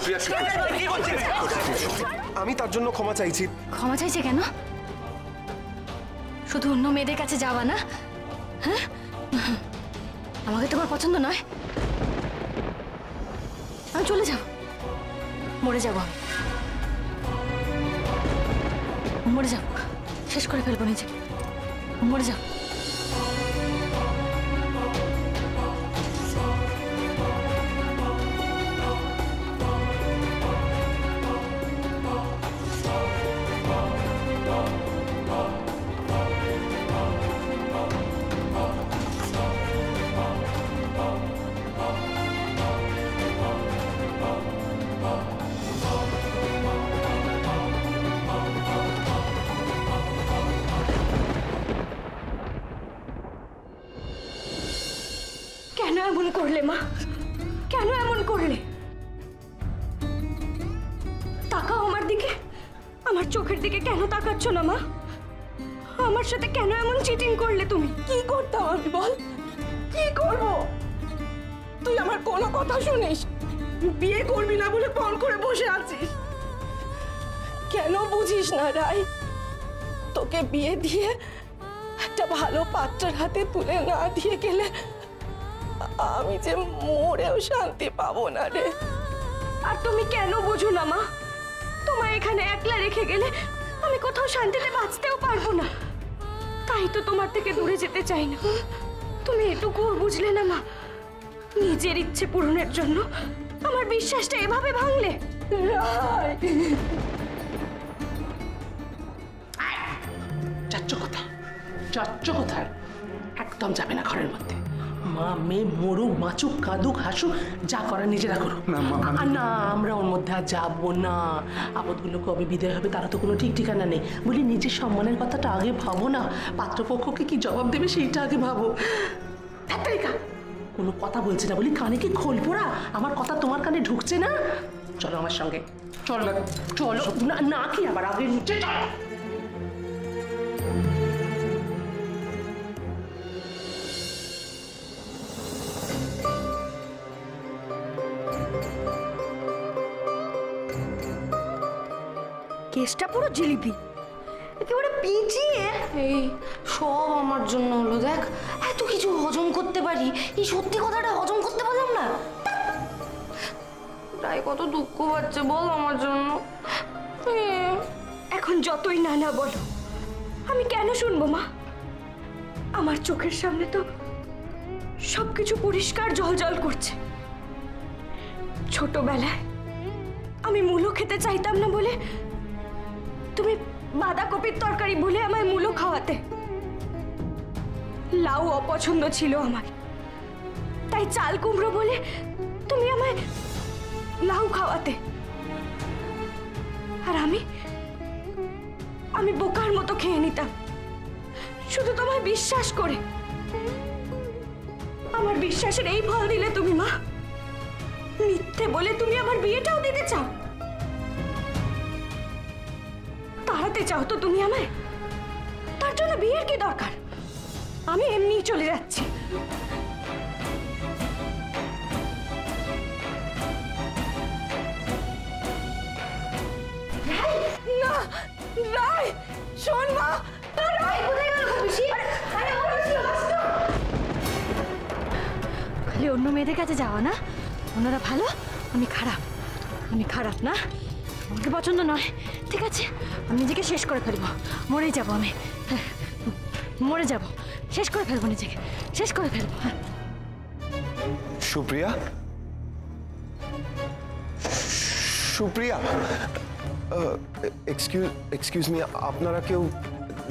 সুপ্রিয়া, আমি তার জন্য ক্ষমা চাইছি। ক্ষমা চাইছে কেন? শুধু অন্য মেয়েদের কাছে যাওয়া না? হ্যাঁ, আমাকে তোমার পছন্দ নয়? আমি চলে যাব, মরে যাব, মরে যাব, শেষ করে ফেলবো নিজেকে, মরে যাব। কেন এমন করলে মা? কেন এমন করলে? তাকাও আমার দিকে, আমার চোখের দিকে কেন তাকাচ্ছ না মা? আমার সাথে কেন এমন চিটিং করলে তুমি? কি করতাম আমি বল? কি করব? তুই আমার কোনো কথা শুনিস? বিয়ে করবি না বলে ফোন করে বসে আছিস। কেন বুঝিস না রায়? তোকে বিয়ে দিয়ে একটা ভালো পাত্রের হাতে তুলে না দিয়ে গেলে আমি যে মরেও শান্তি পাবো না রে। আর তুমি কেন বুঝো না মা? তোমায় এখানে একলা রেখে গেলে আমি কোথাও শান্তিতে বাঁচতেও পারবো না। তাই তো তোমার থেকে দূরে যেতে চাই না। তুমি এটুকুও বুঝলে না মা? নিজের ইচ্ছে পূরণের জন্য আমার বিশ্বাসটা এভাবে ভাঙলে। রায়, যাচ্ছ কোথায়? যাচ্ছ কোথায়? একদম যাবে না ঘরের মধ্যে। মা মেয়ে মরুক বাঁচুক কাঁদুক হাসুক যা করার নিজেরা করো। না, আমরা ওর মধ্যে আর যাবো না। আপদগুলো কবে বিদায় হবে তারা তো কোনো ঠিক ঠিকানা নেই। বলি নিজের সম্মানের কথাটা আগে ভাবো না। পাত্রপক্ষকে কি জবাব দেবে সেইটা আগে ভাবো। কোনো কথা বলছে না বলি কানে কি খোল পোড়া? আমার কথা তোমার কানে ঢুকছে না? চলো আমার সঙ্গে, চলো চলো। না না কি আবার আগে নিচে চলো। কেসটা পুরো জিলিপি, একেবারে পিছিয়ে। এই সব আমার জন্য হলো। দেখ এত কিছু হজম করতে পারি, এই সত্যি কথাটা হজম করতে পারলাম না। তাই কত দুঃখ পাচ্ছে বল আমার জন্য। এখন যতই না না বলো, আমি কেন শুনবো মা? আমার চোখের সামনে তো সবকিছু পরিষ্কার জলজল করছে। ছোটবেলায় আমি মূলো খেতে চাইতাম না বলে তুমি বাঁধাকপির তরকারি বলে আমায় মূলো খাওয়াতে। লাউ অপছন্দ ছিল আমার, তাই চাল কুমড়ো বলে তুমি আমায় লাউ খাওয়াতে। আর আমি বোকার মতো খেয়ে নিতাম শুধু তোমায় বিশ্বাস করে। আমার বিশ্বাসের এই ফল দিলে তুমি মা। মিথ্যে বলে তুমি আমার বিয়েটাও দিতে চাও, তাড়াতে চাও তো তুমি আমায়। তার জন্য বিয়ের কি দরকার? আমি এমনিই চলে যাচ্ছি। না রায়, শোন মা। খালি অন্য মেয়েদের কাছে যাওয়া না? ওনারা ভালো, আমি খারাপ। আমি খারাপ না? আমাকে পছন্দ নয়, ঠিক আছে? আমি নিজেকে শেষ করে ফেলবো, মরেই যাবো আমি। মরে যাব, শেষ করে ফেলবো নিজেকে, শেষ করে ফেলবো। সুপ্রিয়া, সুপ্রিয়া, এক্সকিউজ মি, আপনারা কেউ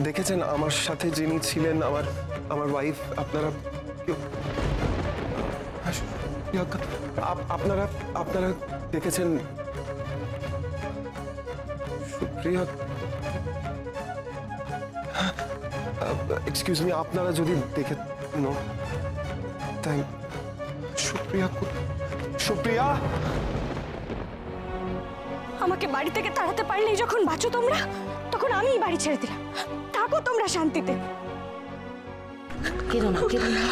দেখেছেন আমার সাথে যিনি ছিলেন আমার ওয়াইফ? আপনারা কেউ আপনারা দেখেছেন সুপ্রিয়া? এক্সকিউজ মি, আপনারা যদি দেখে নো থ্যাংক। সুপ্রিয়া, সুপ্রিয়া, আমাকে বাড়ি থেকে তাড়াতে পারলেই যখন বাঁচো তোমরা, তখন আমি বাড়ি ছেড়ে দিলাম। থাকো তোমরা শান্তিতে। কেঁদো না, কেঁদো না,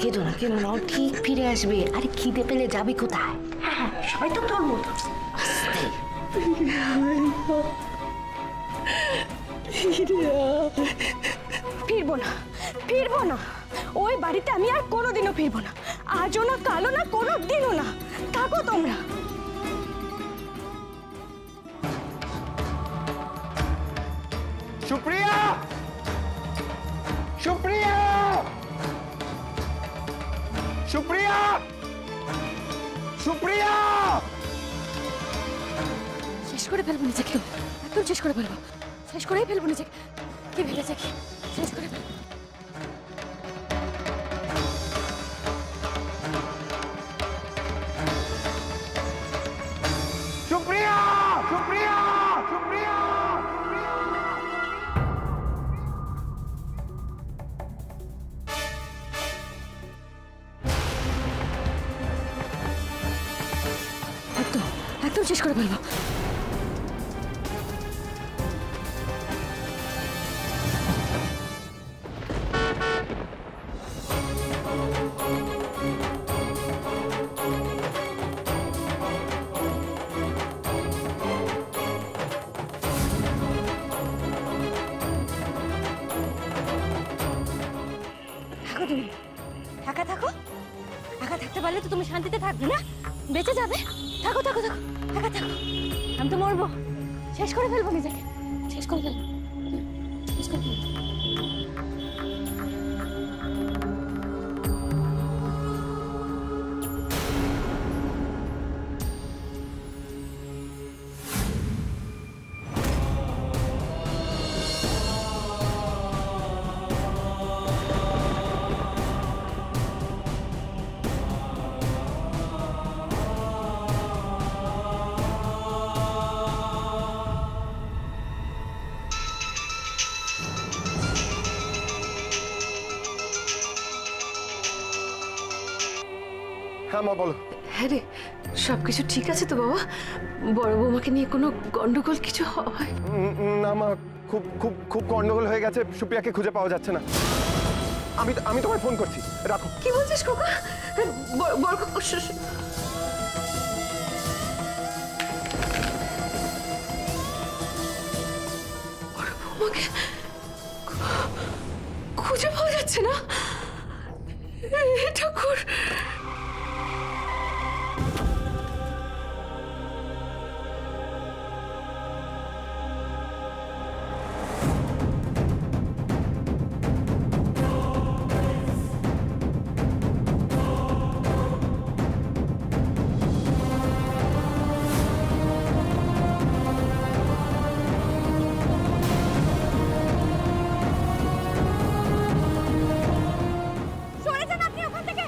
কেঁদো না, কেঁদো না, ও ঠিক ফিরে আসবে। আরে খিদে পেলে যাবি কোথায়? সবাই তো তোর মতো। ফিরবো না, ফিরবো না। ওই বাড়িতে আমি আর কোনোদিনও ফিরবো না। আজও না, কালও না, কোনো দিনও না। থাকো তোমরা। সুপ্রিয়া, সুপ্রিয়া, সুপ্রিয়া, সুপ্রিয়া। শেষ করে ফেলবো নিজেকে, একদম শেষ করে ফেলবো, শেষ করেই ফেলবো নিজেকে। কি ভেবেছে কি? শেষ করে ফেলবো। সুপ্রিয়া, সুপ্রিয়া, সুপ্রিয়া। একদম, একদম শেষ করে ফেলবো। থাকো তুমি, একা থাকো। একা থাকতে পারলে তো তুমি শান্তিতে থাকবে না, বেঁচে যাবে। থাকো থাকো থাকো, একা থাকো। আমি তো মরবো। শেষ করে ফেলবো নিজেকে, শেষ করে ফেলবো, শেষ করে ফেলবো। হ্যাঁ মা, বলো। হ্যাঁ রে, সবকিছু ঠিক আছে তো বাবা? বড় বৌমাকে নিয়ে কোনো গন্ডগোল কিছু হয়? না মা, খুব খুব খুব গন্ডগোল হয়ে গেছে। সুপ্রিয়াকে খুঁজে পাওয়া যাচ্ছে না। আমি তোমায় ফোন করছি, রাখো। কি বলছিস খোকা? বড় বৌমাকে খুঁজে পাওয়া যাচ্ছে না? ঠাকুর, সরে যান আপনি ওখান থেকে,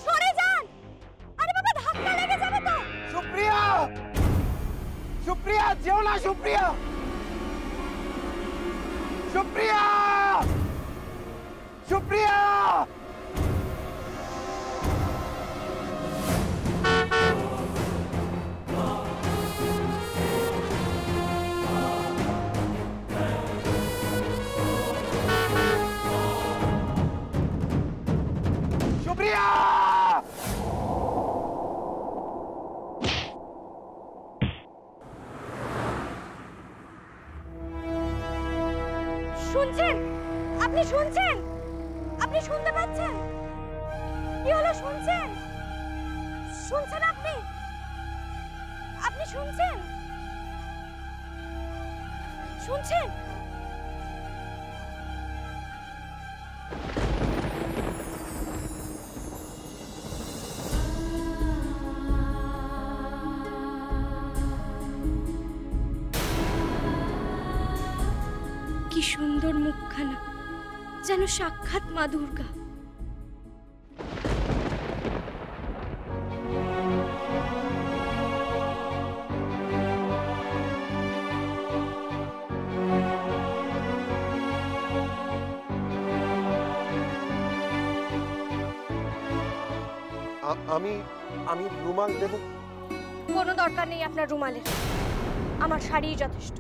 সরে যান। আরে বাবা, ধাক্কা লেগে যাবে তো। সুপ্রিয়া, সুপ্রিয়া, যেও না। সুপ্রিয়া, সুপ্রিয়া, সুপ্রিয়া। সুপ্রিয়া, শুনছেন? আপনি শুনছেন? আপনি শুনতে পাচ্ছেন? কি হলো, শুনছেন? শুনছেন আপনি? আপনি শুনছেন? শুনছেন? কি সুন্দর মুখখানা, যেন সাক্ষাৎ মা দুর্গা। আমি রুমাল দেব? কোনো দরকার নেই আপনার রুমালের, আমার শাড়িই যথেষ্ট।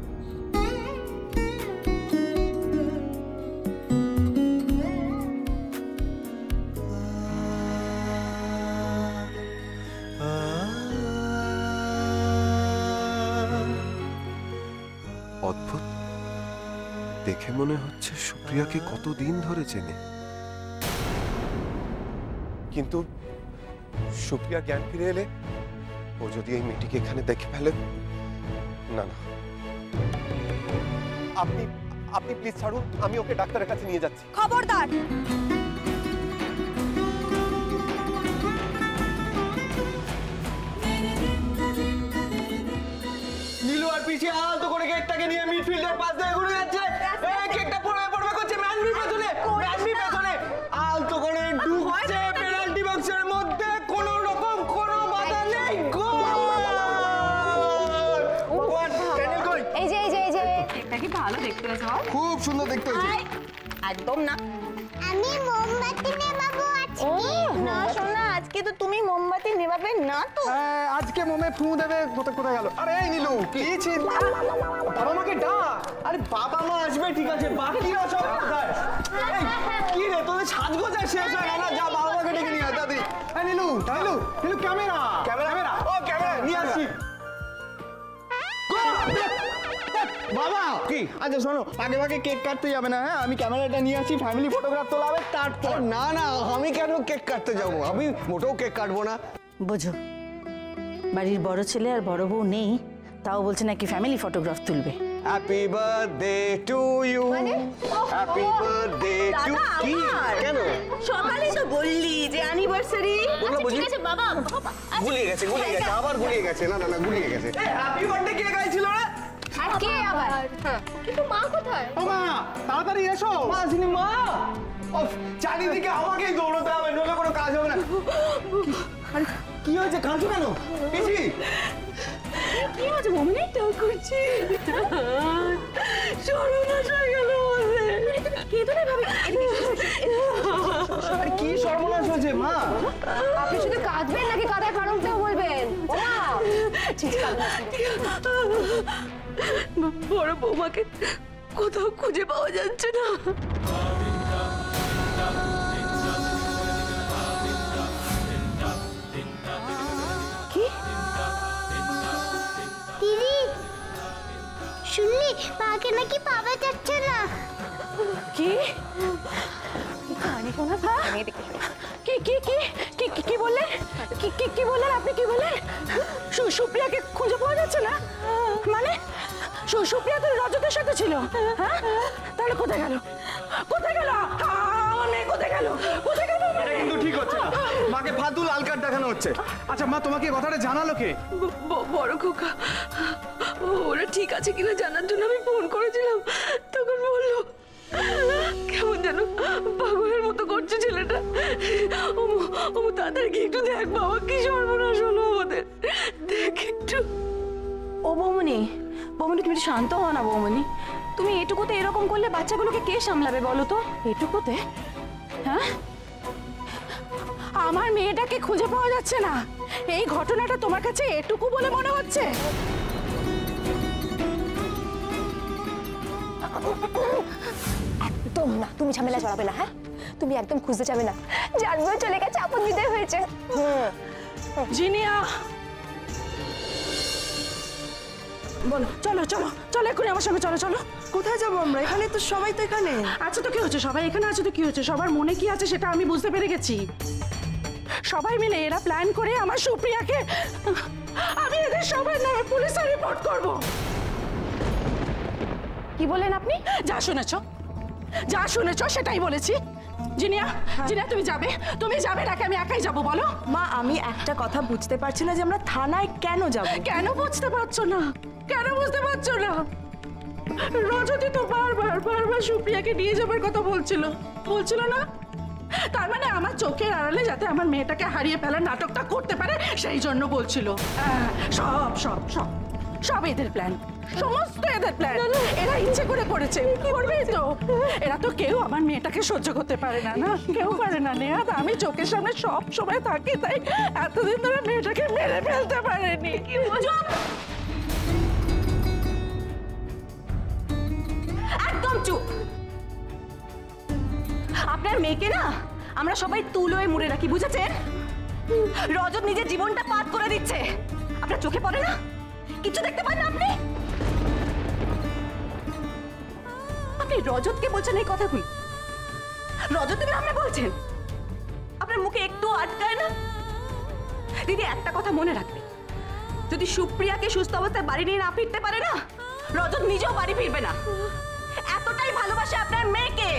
অদ্ভুত, দেখে মনে হচ্ছে সুপ্রিয়াকে কতদিন ধরে চেনে, কিন্তু সুপ্রিয়া জ্ঞান ফিরে এলে ও যদি এই মেয়েটিকে এখানে দেখে ফেলে, না না, আপনি আপনি প্লিজ ছাড়ুন, আমি ওকে ডাক্তারের কাছে নিয়ে যাচ্ছি। খবরদার! নীলু আর পিছে আলতো করে কেকটাকে নিয়ে মিডফিল্ডের পাশ দিয়ে ঘুরে যাচ্ছে। এই কেকটা পড়বে পড়বে করছে ম্যানমির পেছনে, ম্যানমির পেছনে আলতো করে ঢুকছে পেনাল্টি বক্সের মধ্যে, কোনো রকম কোনো বাধা নেই, গোল! ক্যানেল কই? এই যে এটা কি ভালো দেখতে হয়েছে বল? খুব সুন্দর দেখতে হয়েছে। একদম না। আমি মোমবাতি নেভাবো আজকে। না শোনা, আজকে তো তুমি মোমবাতি নেভাবে না তো। হ্যাঁ, আজকে মোমে ফু দেবে, কোথায় গেল? আরে এই নীলু, কি চিন্তা? বাবা মাকে ডাক। আরে বাবা মা আসবে ঠিক আছে, বাকিরা সব কোথায়? এই কি রে, তোদের সাজগোজ আর শেষ হয়ে গেল, যা বাবা মাকে ডেকে নিয়ে আয় তাড়াতাড়ি। এই নীলু, ক্যামেরা ও ক্যামেরা নিয়ে আসছি। বাবা কি? আচ্ছা শোনো, আগে ভাগে কেক কাটতে যাবে না, হ্যাঁ? আমি ক্যামেরাটা নিয়ে আসি, ফ্যামিলি ফটোগ্রাফ তোলা হবে তারপর। না না, আমি কেন কেক কাটতে যাবো? আমি মোটেও কেক কাটবো না। বোঝো, বাড়ির বড় ছেলে আর বড় বউ নেই, তাও বলছে নাকি ফ্যামিলি ফটোগ্রাফ তুলবে। Happy birthday to you, happy birthday to. কি কেন? সকালেই তো বললি যে অ্যানিভার্সারি। ঠিক আছে বাবা, গুলিয়ে গেছে, আবার গুলিয়ে গেছে। না না না, গুলিয়ে গেছে। হ্যাপি বার্থডে কে গাইছিল রে? আর কে আবার? কিন্তু মা কোথায়? ও মা, তাড়াতাড়ি এসো। মা আসেনি মা? ওফ, চারিদিকে আমাকেই দৌড়তে হবে, নইলে কোনো কাজ হবে না। আরে কি হয়েছে, কাঁদছো কেন? পিসি কি হয়েছে মমিনি? তো করছি সর্বনাশ হয়ে গেল বলে। কে তো না ভাবে আরে কি সর্বনাশ হয়েছে মা? আপনি শুধু কাঁদবেন নাকি কাঁদার কারণটাও বলবেন? ও মা, ঠিক বড় বৌমাকে কোথাও খুঁজে পাওয়া যাচ্ছে না। দিদি শুনলি, মাকে নাকি পাওয়া যাচ্ছে না। কি কি কি কি কি কি কি বললেন? কি কি কি বললেন আপনি? কি বললেন? সুপ্রিয়াকে খুঁজে পাওয়া যাচ্ছে না মানে? সুপ্রিয়া তো রজতের সাথে ছিল, হ্যাঁ? তাহলে কোথায় গেল? কোথায় গেল আমার মেয়ে? কোথায় গেল? কোথায় গেল? এটা কিন্তু ঠিক হচ্ছে না, মাকে ফালতু লাল কার্ড দেখানো হচ্ছে। আচ্ছা মা, তোমাকে এই কথাটা জানালো কে? বড় খোকা, ওরা ঠিক আছে কিনা জানার জন্য আমি ফোন করেছিলাম, তখন বললো কেমন যেন পাগলের মতো করছে ছেলেটা। ও তাড়াতাড়ি কি একটু দেখ বাবা, কি সর্বনাশ হলো আমাদের, দেখ একটু। ও বৌমনি, তুমি একটু শান্ত হও না বৌমনি। তুমি এটুকুতে এরকম করলে বাচ্চাগুলোকে কে সামলাবে বলো তো? এটুকুতে, হ্যাঁ? আমার মেয়েটাকে খুঁজে পাওয়া যাচ্ছে না, এই ঘটনাটা তোমার কাছে এটুকু বলে মনে হচ্ছে? একদম না, তুমি ঝামেলা জড়াবে না, হ্যাঁ? তুমি একদম খুঁজতে যাবে না, যার বউ চলে গেছে আপন বিদায় হয়েছে। জিনিয়া, বলো, চলো চলো চলো, এক্ষুনি আমার সঙ্গে চলো। চলো। কোথায় যাবো আমরা? এখানে তো সবাই তো এখানে আচ্ছা তো কি হচ্ছে, সবাই এখানে আছে তো কি হচ্ছে? সবার মনে কি আছে সেটা আমি বুঝতে পেরে গেছি। সবাই মিলে এরা প্ল্যান করে আমার সুপ্রিয়াকে, আমি এদের সবার নামে পুলিশে রিপোর্ট করব। কি বললেন আপনি? যা শুনেছো সেটাই বলেছি। জিনিয়া, তুমি যাবে নাকি আমি একাই যাব বলো? মা, আমি একটা কথা বুঝতে পারছি না যে আমরা থানায় কেন যাব। কেন বুঝতে পারছো না? রজনী তো বারবার সুপ্রিয়াকে নিয়ে যাবার কথা বলছিল না? তার মানে আমার চোখের আড়ালে যাতে আমার মেয়েটাকে হারিয়ে ফেলার নাটকটা করতে পারে সেই জন্য বলছিল। সব এদের প্ল্যান, সমস্ত এদের প্ল্যান। এরা ইচ্ছে করে করেছে, করবে তো। এরা তো কেউ আমার মেয়েটাকে সহ্য করতে পারে না, কেউ পারে না। নেহাত আমি চোখের সামনে সব সময় থাকি, তাই এতদিন ধরে মেয়েটাকে মেরে ফেলতে পারেনি। একদম চুপ। আপনার মেয়েকে না আমরা সবাই তুলোয় মুড়ে রাখি, বুঝেছেন? রজত নিজের জীবনটা পার করে দিচ্ছে, আপনার চোখে পড়ে না? কিছু দেখতে পান না আপনি? আপনি রজতকে বলছেন এই কথাগুলো? রজতের নামে বলছেন? আপনার মুখে একটু আটকায় না? দিদি একটা কথা মনে রাখবেন, যদি সুপ্রিয়াকে সুস্থ অবস্থায় বাড়ি নিয়ে না ফিরতে পারে না, রজত নিজেও বাড়ি ফিরবে না। এতটাই ভালোবাসে আপনার মেয়েকে।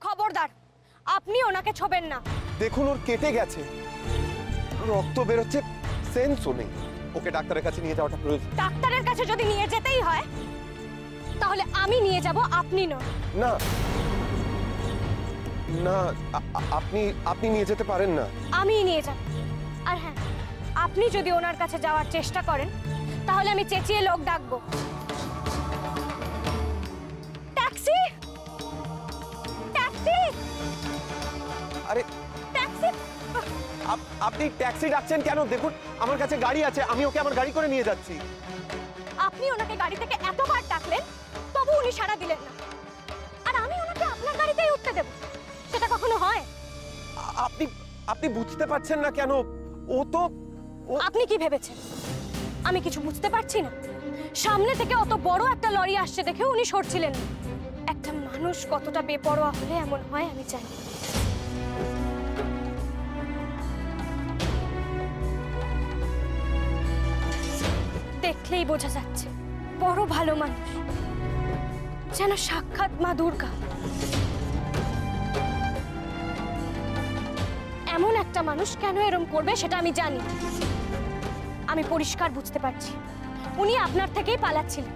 খবরদার, আপনি ওনাকে ছোবেন না। দেখুন ওর কেটে গেছে, রক্ত বেরোচ্ছে, সেন্সও নেই। ওকে ডাক্তারের কাছে নিয়ে যাওয়াটা প্রয়োজন। ডাক্তারের কাছে যদি নিয়ে যেতেই হয় তাহলে আমি নিয়ে যাব, আপনি নন। না না, আপনি নিয়ে যেতে পারেন না। আমি নিয়ে যাব। আর হ্যাঁ, আপনি যদি ওনার কাছে যাওয়ার চেষ্টা করেন তাহলে আমি চেঁচিয়ে লোক ডাকবো। ট্যাক্সি, ট্যাক্সি, আরে ট্যাক্সি। আপনি ট্যাক্সি ডাকছেন কেন? দেখুন আমার কাছে গাড়ি আছে, আমি ওকে আমার গাড়ি করে নিয়ে যাচ্ছি। আপনি ওনাকে গাড়ি থেকে এতবার ডাকলেন তবু উনি সাড়া দিলেন না, আর আমি ওনাকে আপনার গাড়িতেই উঠতে দেব? সেটা কখনো হয়? আপনি বুঝতে পারছেন না কেন? ও তো আপনি কি ভেবেছেন আমি কিছু বুঝতে পারছি না? সামনে থেকে অত বড় একটা লরি আসছে দেখে উনি সরছিলেন না। একটা মানুষ কতটা বেপরোয়া হলে এমন হয় আমি জানি। দেখলেই বোঝা যাচ্ছে বড় ভালো মানুষ, যেন সাক্ষাৎ মা দুর্গা। এমন একটা মানুষ কেন এরম করবে সেটা আমি জানি। আমি পরিষ্কার বুঝতে পারছি উনি আপনার থেকেই পালাচ্ছিলেন।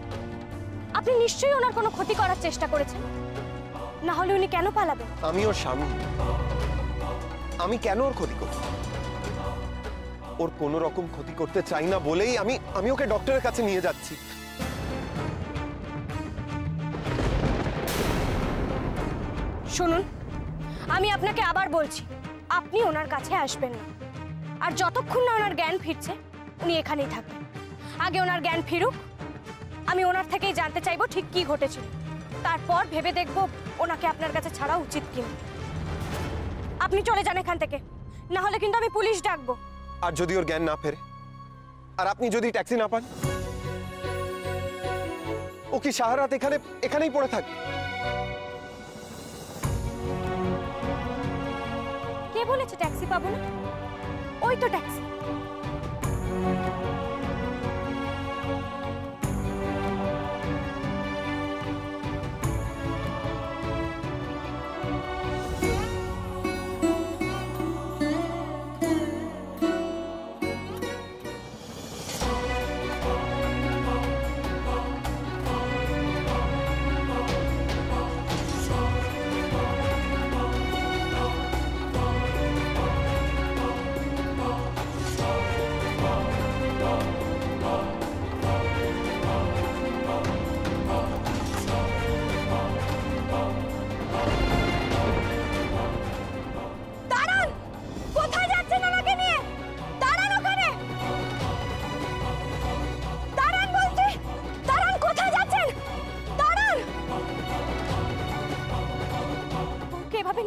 আপনি নিশ্চয়ই ওনার কোনো ক্ষতি করার চেষ্টা করেছেন, না হলে উনি কেন পালাবেন? আমি ওর স্বামী, আমি কেন ওর ক্ষতি করব? ওর কোনো রকম ক্ষতি করতে চাই না বলেই আমি ওকে ডক্টরের কাছে নিয়ে যাচ্ছি। শুনুন, আমি আপনাকে আবার বলছি, আপনি ওনার কাছে আসবেন না। আর যতক্ষণ না ওনার জ্ঞান ফিরছে উনি এখানেই থাকবেন। আগে ওনার জ্ঞান ফিরুক, আমি ওনার থেকেই জানতে চাইবো ঠিক কি ঘটেছিল। তারপর ভেবে দেখব ওনাকে আপনার কাছে ছাড়া উচিত কিনা। আপনি চলে যান এখান থেকে, না হলে কিন্তু আমি পুলিশ ডাকবো। আর যদি ওর জ্ঞান না ফেরে, আর আপনি যদি ট্যাক্সি না পান, ও কি সারা রাত এখানেই পড়ে থাকবে? কে বলেছে ট্যাক্সি পাবো না? ওই তো ট্যাক্সি।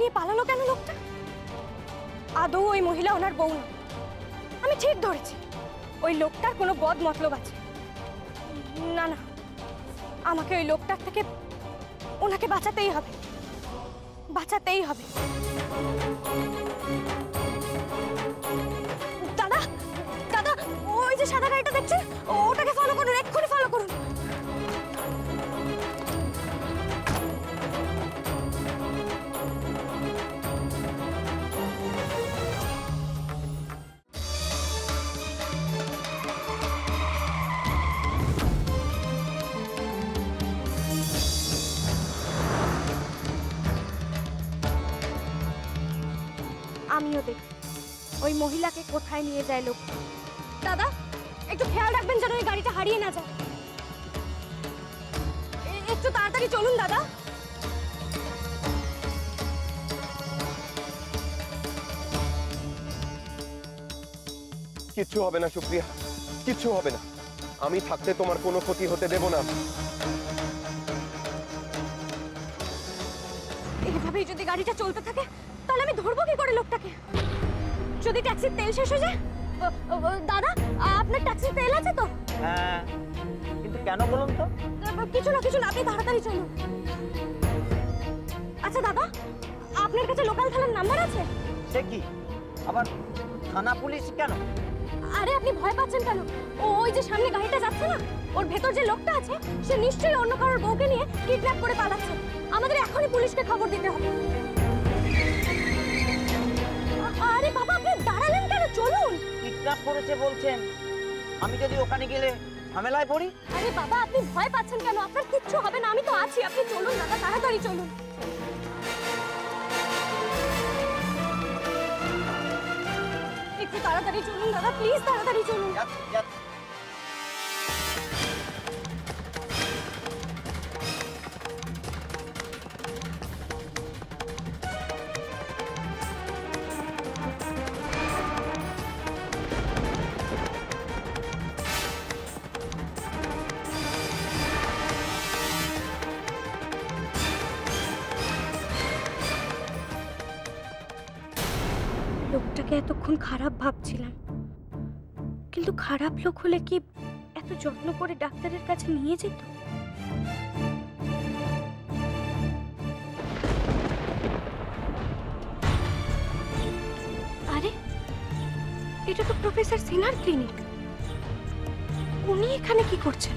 নিয়ে পালালো কেন লোকটা? আদৌ ওই মহিলা ওনার বউ না। আমি ঠিক ধরেছি, ওই লোকটার কোনো বদ মতলব আছে। না না, আমাকে ওই লোকটার থেকে ওনাকে বাঁচাতেই হবে, বাঁচাতেই হবে। দাদা, দাদা, ওই যে সাদা গাড়িটা দেখছেন, ওটাকে ফলো করুন, এক্ষুনি ফলো করুন। আমিও দেখি ওই মহিলাকে কোথায় নিয়ে যায় লোক। দাদা, একটু খেয়াল রাখবেন যেন ওই গাড়িটা হারিয়ে না যায়। একটু তাড়াতাড়ি চলুন দাদা। কিচ্ছু হবে না সুপ্রিয়া, কিচ্ছু হবে না। আমি থাকতে তোমার কোনো ক্ষতি হতে দেব না। এইভাবেই যদি গাড়িটা চলতে থাকে তাহলে আমি ধরবো কি করে লোকটাকে? যদি ট্যাক্সির তেল শেষ হয়ে যায় দাদা আপনার ট্যাক্সি তেল আছে তো? হ্যাঁ, কিন্তু কেন বলুন তো? কিছু না আপনি তাড়াতাড়ি চলুন। আচ্ছা দাদা, আপনার কাছে লোকাল থানার নাম্বার আছে? সে কি আবার থানা পুলিশ কেন? আরে আপনি ভয় পাচ্ছেন কেন? ওই যে সামনে গাড়িটা যাচ্ছে না, ওর ভেতর যে লোকটা আছে সে নিশ্চয়ই অন্য কারোর বউকে নিয়ে কিডন্যাপ করে পালাচ্ছে। আমাদের এখনই পুলিশকে খবর দিতে হবে। আরে বাবা, আপনি দাঁড়ালেন কেন? চলুন। কিডন্যাপ করেছে বলছেন, আমি যদি ওখানে গেলে ঝামেলায় পড়ি? আরে বাবা, আপনি ভয় পাচ্ছেন কেন? আপনার কিচ্ছু হবে না, আমি তো আছি। আপনি চলুন দাদা, তাড়াতাড়ি চলুন। একটু তাড়াতাড়ি চলুন দাদা, প্লিজ তাড়াতাড়ি চলুন। লোকটাকে এতক্ষণ খারাপ ভাবছিলাম, কিন্তু খারাপ লোক হলে কি এত যত্ন করে ডাক্তারের কাছে নিয়ে যেত? আরে এটা তো প্রফেসর সিনহার ক্লিনিক। উনি এখানে কি করছেন?